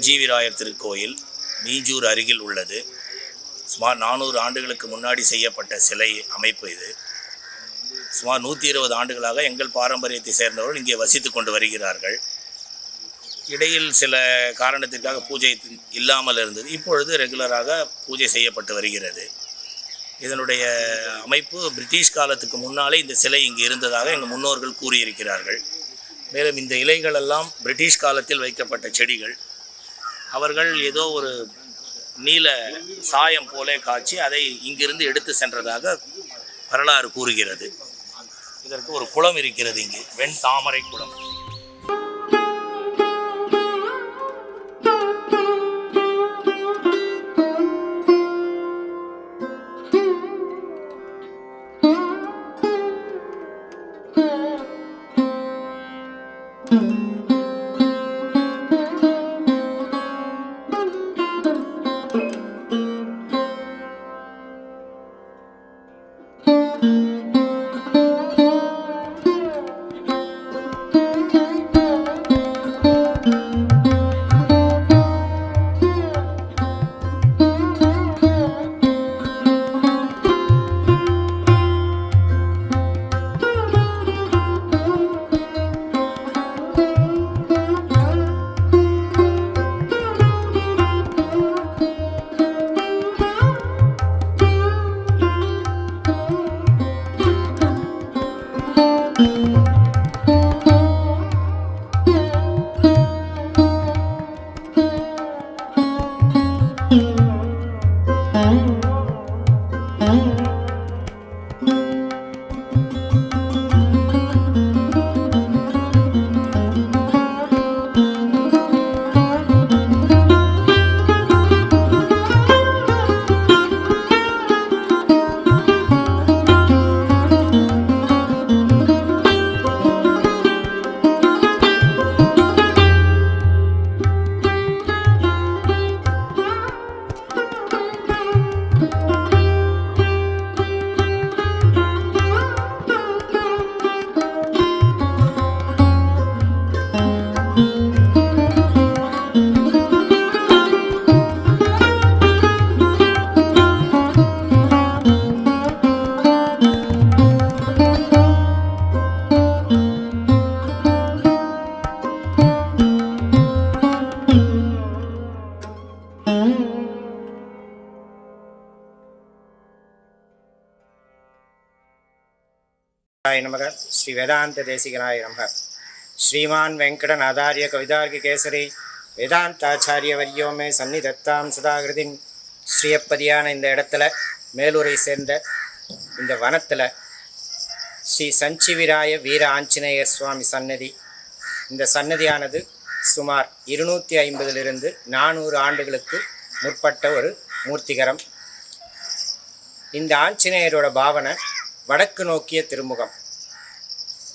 சஞ்சீவிராயர் திருக்கோயில் மீஞ்சூர் அருகில் உள்ளது. சுமார் 400 ஆண்டுகளுக்கு முன்னாடி செய்யப்பட்ட சிலை அமைப்பு இது. சுமார் 120 ஆண்டுகளாக எங்கள் பாரம்பரியத்தை சேர்ந்தவர்கள் இங்கே வசித்து கொண்டு வருகிறார்கள். இடையில் சில காரணத்திற்காக பூஜை இல்லாமல் இருந்தது. இப்பொழுது ரெகுலராக பூஜை செய்யப்பட்டு வருகிறது. இதனுடைய அமைப்பு பிரிட்டிஷ் காலத்துக்கு முன்னாலே இந்த சிலை இங்கு இருந்ததாக எங்கள் முன்னோர்கள் கூறியிருக்கிறார்கள். மேலும் இந்த இலைகளெல்லாம் பிரிட்டிஷ் காலத்தில் வைக்கப்பட்ட செடிகள். அவர்கள் ஏதோ ஒரு நீல சாயம் போலே காய்ச்சி அதை இங்கிருந்து எடுத்து சென்றதாக வரலாறு கூறுகிறது. இதற்கு ஒரு குளம் இருக்கிறது, இங்கு வெண் தாமரை குளம். நமக. ஸ்ரீ வேதாந்த தேசிகனாய நமக. ஸ்ரீமான் வெங்கடநாதாரிய கவிதார்கி கேசரி வேதாந்தாச்சாரிய வரியோமே சந்நிதத்தாம் சதாகிருதின். ஸ்ரீயப்பதியான இந்த இடத்துல, மேலூரை சேர்ந்த இந்த வனத்தில் ஸ்ரீ சஞ்சீவிராய வீர ஆஞ்சநேயர் சுவாமி சன்னதி. இந்த சன்னதியானது சுமார் 250 400 ஆண்டுகளுக்கு முற்பட்ட ஒரு மூர்த்திகரம். இந்த ஆஞ்சநேயரோட பாவனை வடக்கு நோக்கிய திருமுகம்.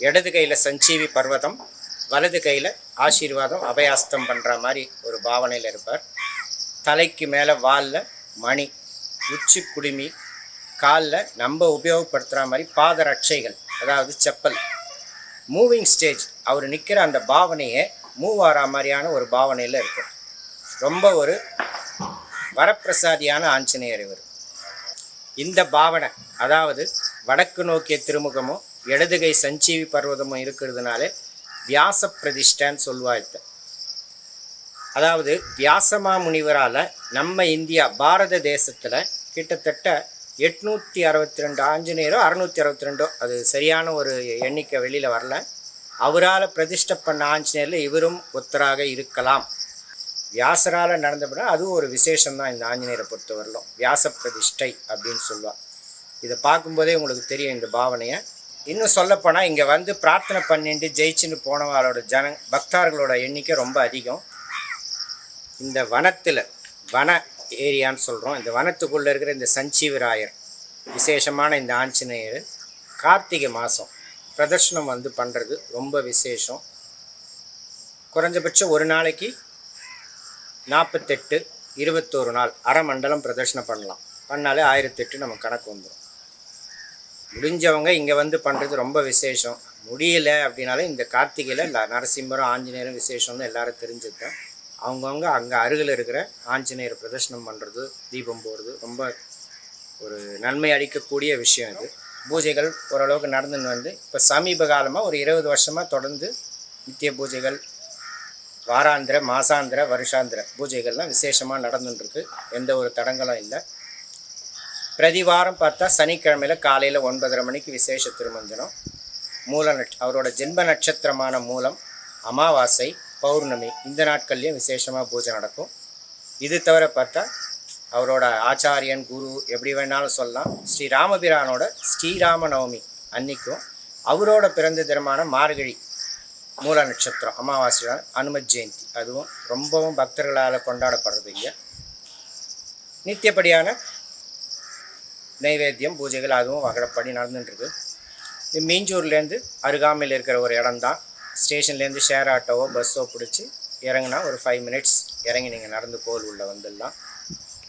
இடது கையில் சஞ்சீவி பர்வதம், வலது கையில் ஆசீர்வாதம் அபயாஸ்தம் பண்ணுற மாதிரி ஒரு பாவனையில் இருப்பார். தலைக்கு மேலே வாலில் மணி, உச்சி குடுமி, காலில் நம்ம உபயோகப்படுத்துகிற மாதிரி பாதரட்சைகள், அதாவது செப்பல். மூவிங் ஸ்டேஜ், அவர் நிற்கிற அந்த பாவனையே மூவ் ஆகிற மாதிரியான ஒரு பாவனையில் இருக்கும். ரொம்ப ஒரு வரப்பிரசாதியான ஆஞ்சநேயர் இவர். இந்த பாவனை, அதாவது வடக்கு நோக்கிய திருமுகமும் இடதுகை சஞ்சீவி பர்வதமும் இருக்கிறதுனால வியாச பிரதிஷ்டான்னு சொல்லுவாங்க. அதாவது வியாசமா முனிவரால் நம்ம இந்தியா பாரத தேசத்தில் கிட்டத்தட்ட 862 ஆஞ்சநேயரோ 662, அது சரியான ஒரு எண்ணிக்கை வெளியில் வரல. அவரால் பிரதிஷ்டை பண்ண ஆஞ்சநேயரில் இவரும் ஒத்தராக இருக்கலாம். வியாசரால் நடந்தபடினா அதுவும் ஒரு விசேஷம்தான் இந்த ஆஞ்சநேயரை பொறுத்தவரையிலும். வியாச பிரதிஷ்டை அப்படின்னு சொல்லுவாள். இதை பார்க்கும்போதே உங்களுக்கு தெரியும் இந்த பாவனையை. இன்னும் சொல்லப்போனால் இங்கே வந்து பிரார்த்தனை பண்ணிட்டு ஜெயிச்சுன்னு போனவாளோட பக்தர்களோட எண்ணிக்கை ரொம்ப அதிகம். இந்த வனத்தில், வன ஏரியான்னு சொல்கிறோம், இந்த வனத்துக்குள்ளே இருக்கிற இந்த சஞ்சீவிராயர் விசேஷமான இந்த ஆஞ்சநேயர் கார்த்திகை மாதம் பிரதர்ஷனம் வந்து பண்ணுறது ரொம்ப விசேஷம். குறைஞ்சபட்சம் ஒரு நாளைக்கு 48 21 நாள் அரை மண்டலம் பிரதர்ஷனம் பண்ணலாம். பண்ணாலே 1008 நம்ம கணக்கு வந்துடும். முடிஞ்சவங்க இங்கே வந்து பண்ணுறது ரொம்ப விசேஷம். முடியல அப்படின்னாலும் இந்த கார்த்திகையில் நரசிம்மரும் ஆஞ்சநேயரும் விசேஷம்னு எல்லாரும் தெரிஞ்சுதான். அவங்கவுங்க அங்கே அருகில் இருக்கிற ஆஞ்சநேயர் பிரதர்ஷனம் பண்ணுறது, தீபம் போடுறது ரொம்ப ஒரு நன்மை அளிக்கக்கூடிய விஷயம் இது. பூஜைகள் ஓரளவுக்கு நடந்துன்னு வந்து இப்போ சமீப காலமாக ஒரு 20 வருஷமாக தொடர்ந்து நித்திய பூஜைகள், வாராந்திர, மாசாந்திர, வருஷாந்திர பூஜைகள்லாம் விசேஷமாக நடந்துட்டுருக்கு. எந்த ஒரு தடங்களும் இல்லை. பிரதி வாரம் பார்த்தா சனிக்கிழமையில் காலையில் 9:30 மணிக்கு விசேஷ திருமஞ்சனம். அவரோட ஜென்ம நட்சத்திரமான மூலம், அமாவாசை, பௌர்ணமி இந்த நாட்கள்லேயும் விசேஷமாக பூஜை நடக்கும். இது தவிர பார்த்தா அவரோட ஆச்சாரியன், குரு எப்படி வேணாலும் சொல்லலாம், ஸ்ரீ ராமபிரானோட ஸ்ரீராம நவமி அன்னைக்கும் அவரோட பிறந்த தினமான மார்கழி மூல நட்சத்திரம் அமாவாசை அனுமத் ஜெயந்தி, அதுவும் ரொம்பவும் பக்தர்களால் கொண்டாடப்படுறது. இங்கே நித்தியப்படியான நைவேத்தியம் பூஜைகள் அதுவும் வகைப்படி நடந்துட்டுருக்கு. இது மீஞ்சூர்லேருந்து அருகாமையில் இருக்கிற ஒரு இடம்தான். ஸ்டேஷன்லேருந்து ஷேர் ஆட்டோவோ பஸ்ஸோ பிடிச்சி இறங்கினா ஒரு 5 மினிட்ஸ் இறங்கி நீங்கள் நடந்து கோவில் உள்ள வந்துடலாம்.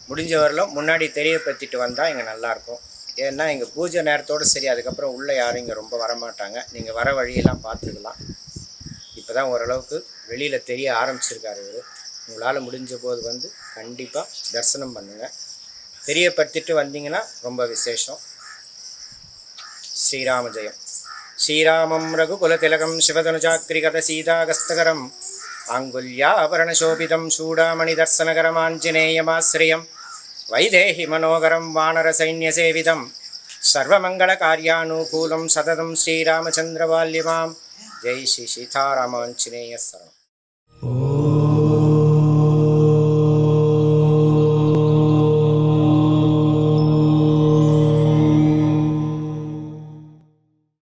முடிஞ்ச வரலும் முன்னாடி தெரியப்படுத்திட்டு வந்தால் இங்கே நல்லாயிருக்கும். ஏன்னா எங்கள் பூஜை நேரத்தோடு சரி, அதுக்கப்புறம் உள்ளே யாரும் இங்கே ரொம்ப வரமாட்டாங்க. நீங்கள் வர வழியெல்லாம் பார்த்துக்கலாம். இப்போ தான் ஓரளவுக்கு வெளியில் தெரிய ஆரம்பிச்சிருக்காரு இவர். உங்களால் முடிஞ்ச போது வந்து கண்டிப்பாக தரிசனம் பண்ணுங்கள். தெரியப்படுத்திட்டு வந்தீங்கன்னா ரொம்ப விசேஷம். ஸ்ரீராம ஜெயம். ஸ்ரீராமம் ரகுகுலதிலகம் சிவதனுஜாக்ரிகத சீதாகஸ்தகரம் ஆங்குல்யாபரணசோபிதம் சூடாமணி தர்சனகரமாஞ்சநேயமாஸ்ரயம் வைதேஹி மனோகரம் வானரசைன்யசேவிதம் சர்வமங்களகார்யானுகூலம் சததம் ஸ்ரீராமச்சந்திரவால்யமாம். ஜெய் ஸ்ரீ சீதாராமாஞ்சநேய சரணம்.